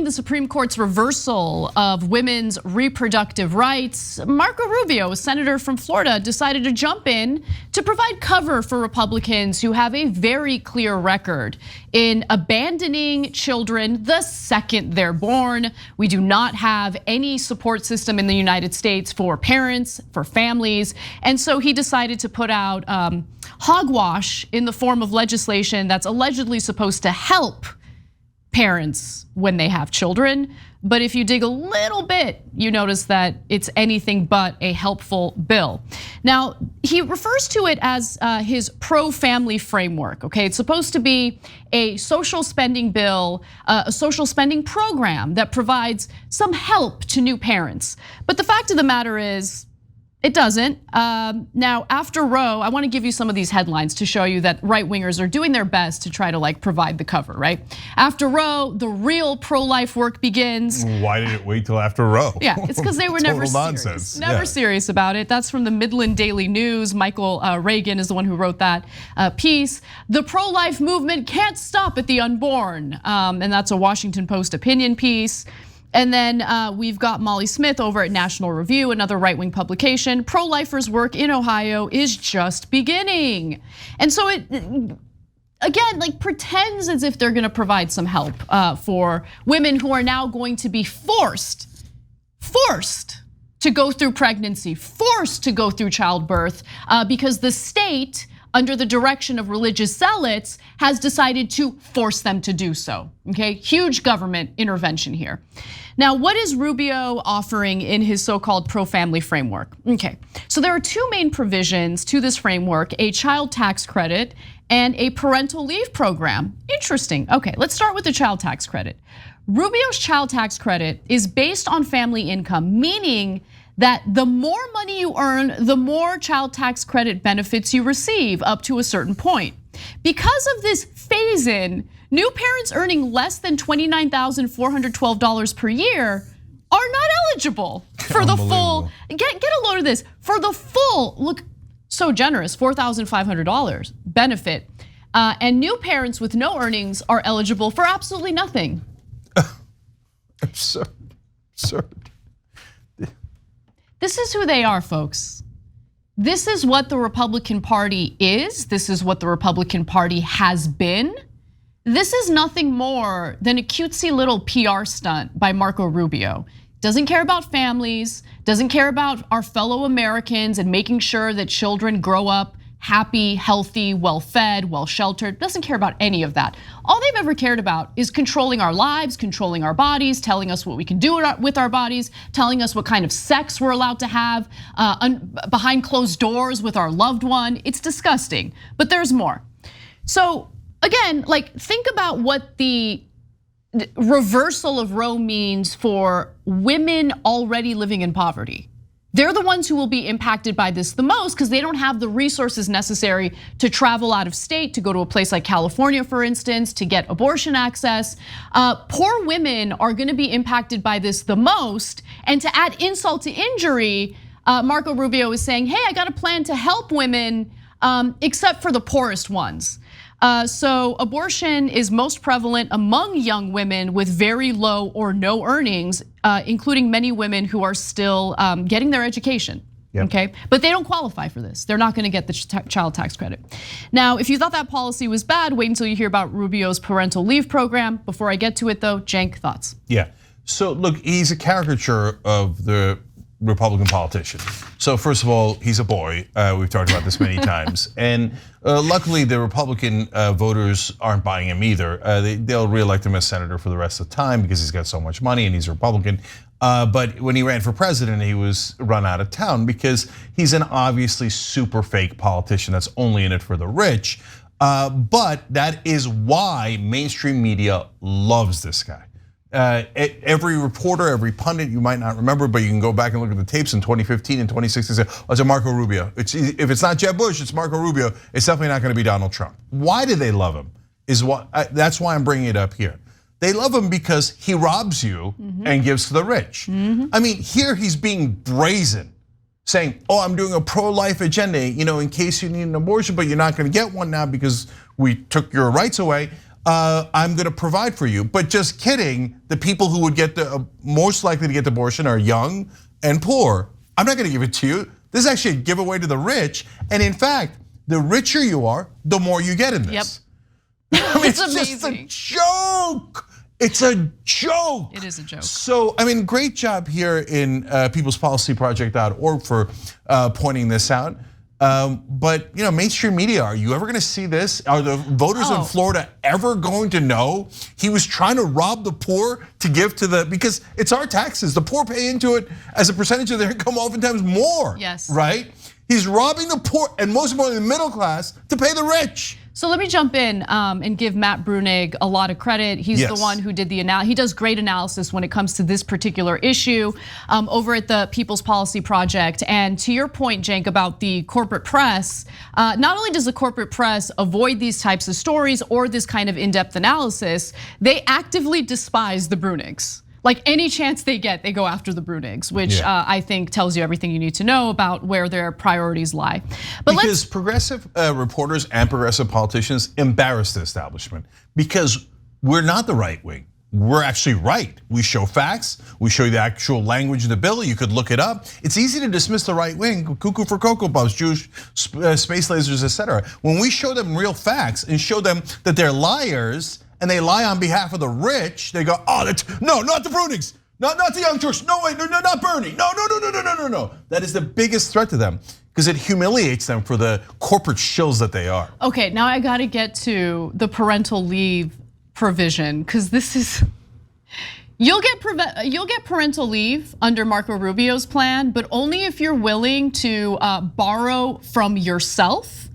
the Supreme Court's reversal of women's reproductive rights, Marco Rubio, a senator from Florida, decided to jump in to provide cover for Republicans who have a very clear record in abandoning children the second they're born. We do not have any support system in the United States for parents, for families, and so he decided to put out hogwash in the form of legislation that's allegedly supposed to help parents when they have children. But if you dig a little bit, you notice that it's anything but a helpful bill. Now, he refers to it as his pro-family framework, okay? It's supposed to be a social spending bill, a social spending program that provides some help to new parents. But the fact of the matter is, it doesn't. Now, after Roe, I want to give you some of these headlines to show you that right-wingers are doing their best to try to provide the cover, right? After Roe, the real pro-life work begins. Why did it wait till after Roe? Yeah, it's because they were never serious. Never serious about it. That's from the Midland Daily News. Michael Reagan is the one who wrote that piece. The pro-life movement can't stop at the unborn, and that's a Washington Post opinion piece. And then we've got Molly Smith over at National Review, another right-wing publication. Pro-lifers' work in Ohio is just beginning. And so it, again, pretends as if they're gonna provide some help for women who are now going to be forced to go through pregnancy, forced to go through childbirth, because the state, under the direction of religious zealots, has decided to force them to do so, okay? Huge government intervention here. Now, what is Rubio offering in his so-called pro-family framework? Okay, so there are two main provisions to this framework, a child tax credit and a parental leave program. Interesting, okay, let's start with the child tax credit. Rubio's child tax credit is based on family income, meaning that the more money you earn, the more child tax credit benefits you receive up to a certain point. Because of this phase-in, new parents earning less than $29,412 per year are not eligible for the full, get a load of this, for the full, look, so generous, $4,500 benefit. And new parents with no earnings are eligible for absolutely nothing. Absurd. This is who they are, folks. This is what the Republican Party is. This is what the Republican Party has been. This is nothing more than a cutesy little PR stunt by Marco Rubio. Doesn't care about families, doesn't care about our fellow Americans and making sure that children grow up happy, healthy, well-fed, well-sheltered, doesn't care about any of that. All they've ever cared about is controlling our lives, controlling our bodies, telling us what we can do with our bodies, telling us what kind of sex we're allowed to have behind closed doors with our loved one. It's disgusting, but there's more. So again, think about what the reversal of Roe means for women already living in poverty. They're the ones who will be impacted by this the most because they don't have the resources necessary to travel out of state, to go to a place like California, for instance, to get abortion access. Poor women are gonna be impacted by this the most. And to add insult to injury, Marco Rubio is saying, hey, I got a plan to help women except for the poorest ones. So abortion is most prevalent among young women with very low or no earnings, including many women who are still getting their education. Yep. Okay, but they don't qualify for this. They're not gonna get the child tax credit. Now, if you thought that policy was bad, wait until you hear about Rubio's parental leave program. Before I get to it though, Cenk, thoughts? Yeah, so look, he's a caricature of the Republican politician. So first of all, he's a boy. We've talked about this many times. And luckily the Republican voters aren't buying him either. They'll reelect him as senator for the rest of the time because he's got so much money and he's a Republican. But when he ran for president, he was run out of town because he's an obviously super fake politician that's only in it for the rich. But that is why mainstream media loves this guy. Every reporter, every pundit, you might not remember, but you can go back and look at the tapes in 2015 and 2016 and say, oh, it's a Marco Rubio. If it's not Jeb Bush, it's Marco Rubio. It's definitely not gonna be Donald Trump. Why do they love him? That's why I'm bringing it up here. They love him because he robs you and gives to the rich. I mean, here he's being brazen, saying, oh, I'm doing a pro-life agenda, in case you need an abortion, but you're not gonna get one now because we took your rights away. I'm gonna provide for you. But just kidding, the people who would get the most likely to get the abortion are young and poor. I'm not gonna give it to you. This is actually a giveaway to the rich. And in fact, the richer you are, the more you get in this. Yep. I mean, It's amazing. just a joke. It's a joke. It is a joke. So, I mean, great job here in peoplespolicyproject.org for pointing this out. But mainstream media, are you ever gonna see this? Are the voters in Florida ever going to know he was trying to rob the poor to give to because it's our taxes. The poor pay into it as a percentage of their income, oftentimes more. Yes. Right? He's robbing the poor and most importantly the middle class to pay the rich. So let me jump in and give Matt Bruenig a lot of credit. He's the one who did the analysis. He does great analysis when it comes to this particular issue over at the People's Policy Project. And to your point, Cenk, about the corporate press, not only does the corporate press avoid these types of stories or this kind of in-depth analysis, they actively despise the Bruenigs. Like any chance they get, they go after the Bruenigs, which I think tells you everything you need to know about where their priorities lie. But because progressive reporters and progressive politicians embarrass the establishment because we're not the right wing. We're actually right. We show facts. We show you the actual language of the bill. You could look it up. It's easy to dismiss the right wing, cuckoo for Cocoa Puffs, Jewish space lasers, etc. When we show them real facts and show them that they're liars, and they lie on behalf of the rich, they go, no, not the Bruenigs, not the Young Turks, no, wait, no, not Bernie, no. That is the biggest threat to them because it humiliates them for the corporate shills that they are. Okay, now I gotta get to the parental leave provision because this is, you'll get parental leave under Marco Rubio's plan, but only if you're willing to borrow from yourself,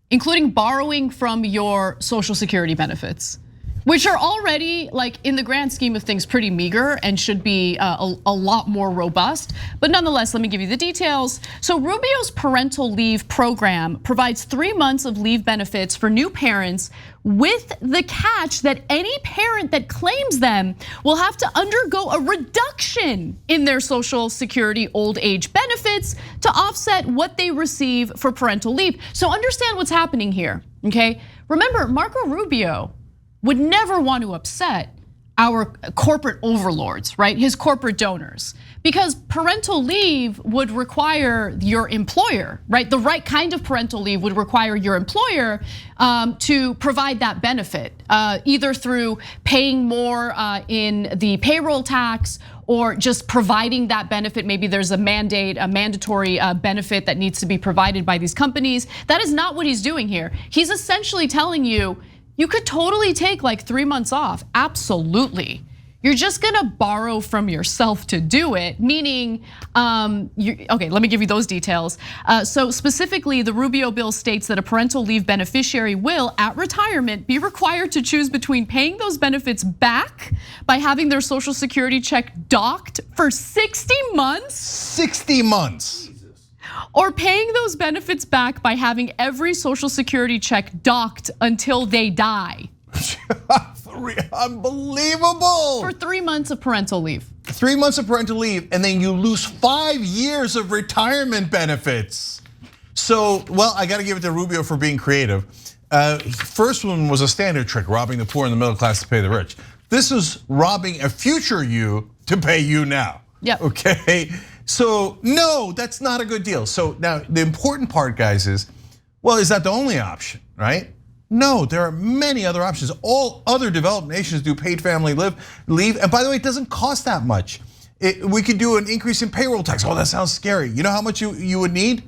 including borrowing from your Social Security benefits, which are already, like in the grand scheme of things, pretty meager and should be a lot more robust. But nonetheless, let me give you the details. So Rubio's parental leave program provides 3 months of leave benefits for new parents with the catch that any parent that claims them will have to undergo a reduction in their Social Security old age benefits to offset what they receive for parental leave. So understand what's happening here, okay? Remember, Marco Rubio would never want to upset our corporate overlords, right? His corporate donors, because parental leave would require your employer, right? The right kind of parental leave would require your employer to provide that benefit, either through paying more in the payroll tax or just providing that benefit. Maybe there's a mandate, a mandatory benefit that needs to be provided by these companies. That is not what he's doing here. He's essentially telling you, you could totally take like 3 months off, absolutely. You're just gonna borrow from yourself to do it, meaning, okay, let me give you those details. So specifically, the Rubio bill states that a parental leave beneficiary will, at retirement, be required to choose between paying those benefits back by having their Social Security check docked for 60 months. 60 months. Or paying those benefits back by having every Social Security check docked until they die. Unbelievable. For 3 months of parental leave. 3 months of parental leave, and then you lose 5 years of retirement benefits. So, well, I gotta give it to Rubio for being creative. First one was a standard trick, robbing the poor and the middle class to pay the rich. This is robbing a future you to pay you now. Yep. Okay. So no, that's not a good deal. So now the important part, guys, is, well, is that the only option, right? No, there are many other options. All other developed nations do paid family leave. And by the way, it doesn't cost that much. We could do an increase in payroll tax. Oh, that sounds scary. You know how much you would need?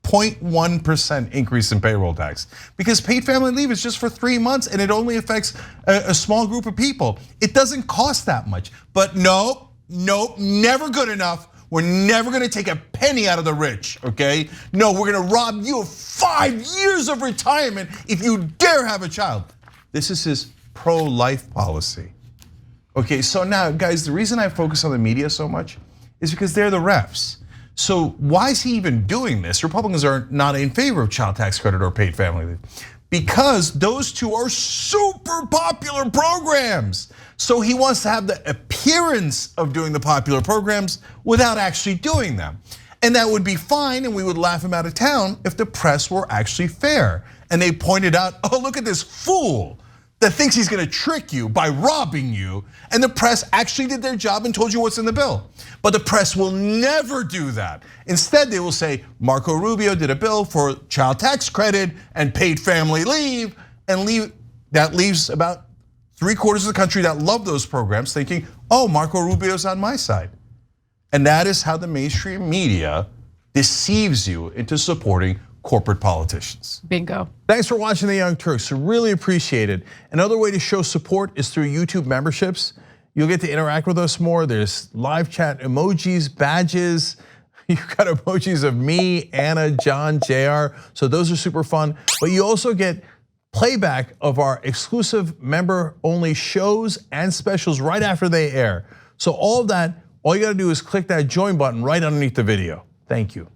0.1% increase in payroll tax. Because paid family leave is just for 3 months and it only affects a small group of people. It doesn't cost that much. But no, never good enough. We're never gonna take a penny out of the rich, okay? No, we're gonna rob you of 5 years of retirement if you dare have a child. This is his pro-life policy. Okay, so now guys, the reason I focus on the media so much is because they're the refs. So why is he even doing this? Republicans are not in favor of child tax credit or paid family leave because those two are super popular programs. So he wants to have the appearance of doing the popular programs without actually doing them. And that would be fine and we would laugh him out of town if the press were actually fair. And they pointed out, oh, look at this fool. that thinks he's gonna trick you by robbing you, and the press actually did their job and told you what's in the bill. But the press will never do that. Instead, they will say, Marco Rubio did a bill for child tax credit and paid family leave, and that leaves about 3/4 of the country that love those programs thinking, oh, Marco Rubio's on my side. And that is how the mainstream media deceives you into supporting corporate politicians. Bingo. Thanks for watching The Young Turks, really appreciate it. Another way to show support is through YouTube memberships. You'll get to interact with us more. There's live chat emojis, badges. You've got emojis of me, Anna, John, JR, so those are super fun. But you also get playback of our exclusive member-only shows and specials right after they air. So all of that, all you gotta do is click that join button right underneath the video. Thank you.